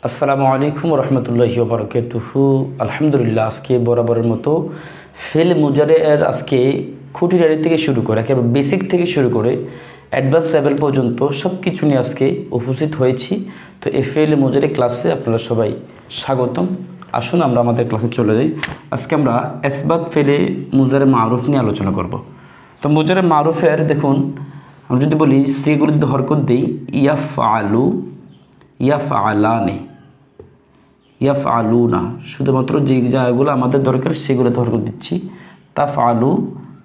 আসসালামু আলাইকুম রহমতুল্লাহি ওয়া বারাকাতুহু। আলহামদুলিল্লাহ, আজকে বরাবরের মতো ফেল মুজারে এর আজকে খুঁটিনাটি থেকে শুরু করে একেবারে বেসিক থেকে শুরু করে অ্যাডভান্স লেভেল পর্যন্ত সব কিছু নিয়ে আজকে উপস্থিত হয়েছি। তো এই ফেল মুজারে ক্লাসে আপনারা সবাই স্বাগতম। আসুন আমরা আমাদের ক্লাসে চলে যাই। আজকে আমরা ইসবাত ফেলে মুজারে মারুফ নিয়ে আলোচনা করব। তো মুজারে মারুফের দেখুন, আমি যদি বলি সেগুলো যদি হরকত দিই ইয়াফআলু, ইয়াফআলানে, ইয়াফআলুনা, শুধুমাত্র যে জায়গাগুলো আমাদের দরকার সেগুলোতে হরকত দিচ্ছি। তাফআলু,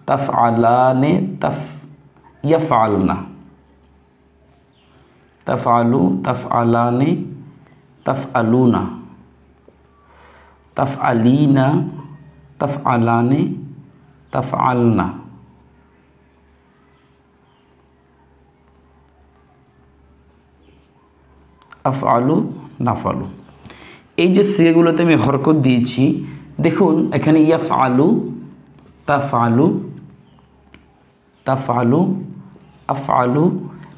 তাফআলানে, ইয়াফআলনা, তাফআলু, তাফআলানে, তাফআলুনা, তাফআলিনা, তাফআলানে, তাফআলনা। আফআলু, নাফআলু, এই যে সিগাগুলোতে আমি হরকত দিয়েছি দেখুন, এখানে ইয়াফআলু, তাফআলু, তাফআলু, আফআলু,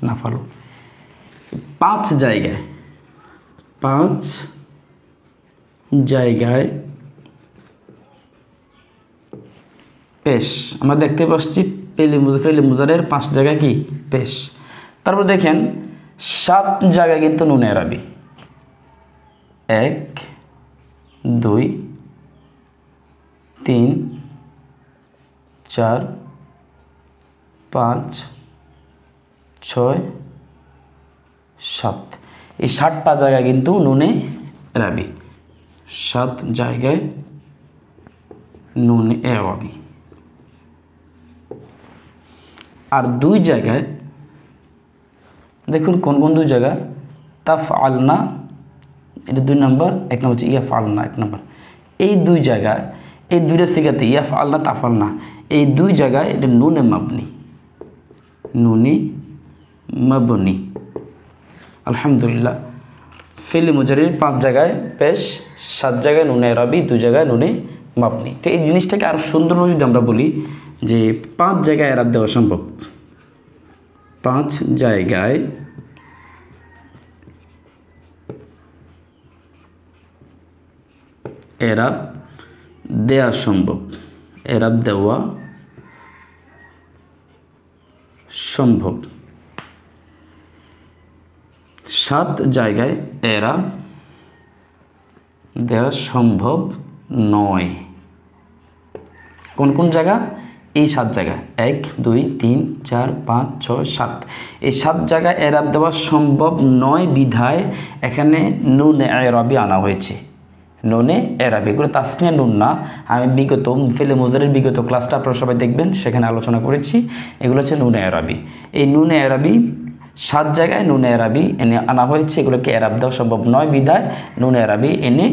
নাফআলু, 5 জায়গায় পেশ আমরা দেখতে পাচ্ছি। ফেলে মুজারের 5 জায়গায় কি পেশ। তারপর দেখেন 7 জায়গায় কিন্তু নুনে আরবি, 1 2 3 4 5 6 7, এই 7টা জায়গায় কিন্তু নুনে আরবি, 7 জায়গায় নুনে আরবি। আর 2 জায়গায় দেখুন কোন কোন 2 জায়গা, তাফআলনা, এটা 2 নম্বর, 1 নম্বর হচ্ছে ইয়াফআলনা 1 নম্বর। এই 2 জায়গায়, এই 2টা সিগাতে ইয়াফআলনা, তাফআলনা, এই 2 জায়গায় এটা নুনে মাবনি, নুনে মাবনি। আলহামদুলিল্লাহ, ফেলে মুজারির 5 জায়গায় পেশ, 7 জায়গায় নুনে আরবি, 2 জায়গায় নুনে মাবনি। তো এই জিনিসটাকে আরও সুন্দরভাবে যদি আমরা বলি যে 5 জায়গায় এরাব দেওয়া সম্ভব, 5 জায়গায় এরাব দেওয়া সম্ভব, এরাব দেওয়া সম্ভব। 7 জায়গায় এরাব দেওয়া সম্ভব নয়। কোন কোন জায়গা? এই 7 জায়গা, 1 2 3 4 5 6 7, এই 7 জায়গায় এরাব দেওয়া সম্ভব নয় বিধায় এখানে নুনে আরবি আনা হয়েছে। নুনে আরবি, এগুলো তাসনিয়া নুন না। আমি বিগত ফেলে মুজারের বিগত ক্লাসটা আপনারা সবাই দেখবেন, সেখানে আলোচনা করেছি। এগুলো হচ্ছে নুনে আরবি। এই নুনে আরবি 7 জায়গায় নুনে আরবি এনে আনা হয়েছে, এগুলোকে এরাব দেওয়া সম্ভব নয় বিধায় নুনে আরবি এনে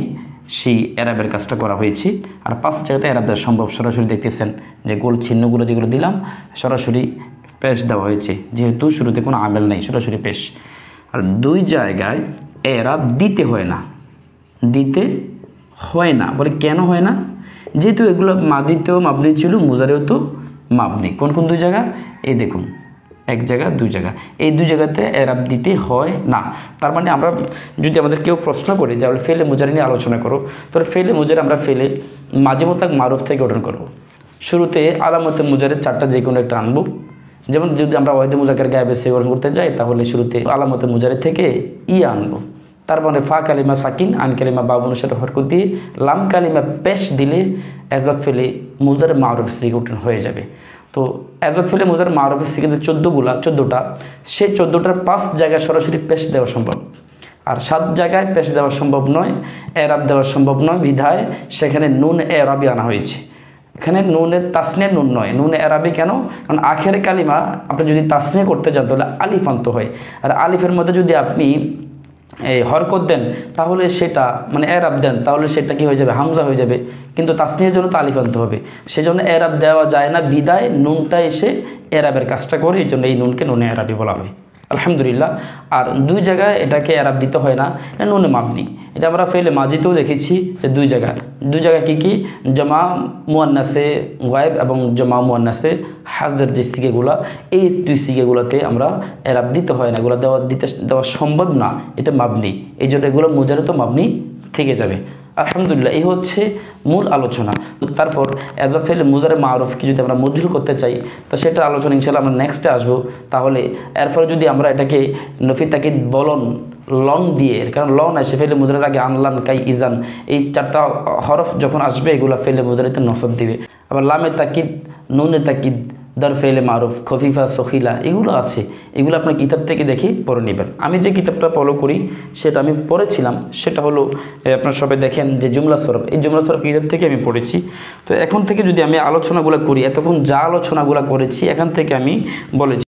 সেই এরাবের কাজটা করা হয়েছে। আর 5 জায়গাতে এরাব দেওয়া সম্ভব, সরাসরি দেখতেছেন যে গোল চিহ্নগুলো যেগুলো দিলাম সরাসরি পেশ দেওয়া হয়েছে, যেহেতু শুরুতে কোনো আমেল নেই, সরাসরি পেশ। আর 2 জায়গায় এরাব দিতে হয় না, দিতে হয় না। বলে কেন হয় না? যেহেতু এগুলো মাদিতেও মাবনি ছিল, মুজারেও তো মাবনি। কোন কোন 2 জায়গা? এই দেখুন, 1 জায়গা 2 জায়গা, এই 2 জায়গাতে এরাব দিতে হয় না। তার মানে আমরা যদি আমাদের কেউ প্রশ্ন করে যে আমরা ফেলে মুজারি নিয়ে আলোচনা করো, তাহলে ফেলে মুজারি আমরা ফেলে মাঝে মোতাক মারুফ থেকে গঠন করব। শুরুতে আলামতে মুজারের 4টা যে কোনো একটা আনবো। যেমন যদি আমরা ওয়াহিদে মুজাক্কার গায়েবে সে গঠন করতে যাই, তাহলে শুরুতে আলামতে মুজারি থেকে আনবো। তারপরে ফা কালিমা সাকিন, আন কালিমা বাবুনের সাথে হরকত দিয়ে লাম কালিমা পেশ দিলে ইসবাত ফেলে মুজারে মারুফ সে গঠন হয়ে যাবে। তো ইসবাত ফেলে মুজারে মারুফের সিগাতে 14টা, সেই 14টার 5 জায়গায় সরাসরি পেশ দেওয়া সম্ভব, আর 7 জায়গায় পেশ দেওয়া সম্ভব নয়, এরাব দেওয়া সম্ভব নয় বিধায় সেখানে নুন এরাবি আনা হয়েছে। এখানে নুনের তাসনিয়া নুন নয়, নুন এরাবি। কেন? কারণ আখের কালিমা আপনি যদি তাসনিয়া করতে যান তাহলে আলিফ আনতে হয়, আর আলিফের মধ্যে যদি আপনি এই হরকত দেন তাহলে সেটা মানে এরাব দেন তাহলে সেটা কি হয়ে যাবে? হামজা হয়ে যাবে। কিন্তু তাসনিয়ার জন্য তো আলিফ আনতে হবে, সেজন্য এরাব দেওয়া যায় না বিদায় নুনটা এসে এরাবের কাজটা করে, এই জন্য এই নুনকে নুনে এরাবি বলা হয়। আলহামদুলিল্লাহ। আর দুই জায়গায় এটাকে এরাব দিতে হয় না, এটা নুনে মাবনি। এটা আমরা ফেলে মাজিতেও দেখেছি যে দুই জায়গায় কি জমা মুয়ান্নাসে গায়েব এবং জমা মুয়ান্নাসে হাজদের যে সিগেগুলা, এই দুই সিগেগুলোতে আমরা এরাব দিতে হয় না, এগুলো দেওয়া সম্ভব না, এটা মাবনি। এই জন্য এগুলো মুজারে তো মাবনি থেকে যাবে। আলহামদুলিল্লাহ, এই হচ্ছে মূল আলোচনা। তারপর এজাব ফেলে মুজারে মারুফকে যদি আমরা মজরুর করতে চাই, তো সেটা আলোচনা ইনশাআল্লাহ আমরা নেক্সটে আসবো। তাহলে এরপরে যদি আমরা এটাকে নফি তাকিদ বলন লন দিয়ে, কারণ লন আসে ফেলে মুজারের আগে আনলান কাই ইজান, এই চারটা হরফ যখন আসবে এগুলো ফেলে মুজারিতে নসব দিবে। আবার লামে তাকিদ, নুনে তাকিদ, দর ফেলে মারুফ, খফিফা, সখিলা, এগুলো আছে, এগুলো আপনার কিতাব থেকে দেখে পড়ে নেবেন। আমি যে কিতাবটা ফলো করি সেটা আমি পড়েছিলাম, সেটা হলো আপনার সবাই দেখেন যে জুমলা সরফ, এই জুমলা সরফ কিতাব থেকে আমি পড়েছি। তো এখন থেকে যদি আমি আলোচনাগুলো করি, এতক্ষণ যা আলোচনাগুলো করেছি এখান থেকে আমি বলেছি।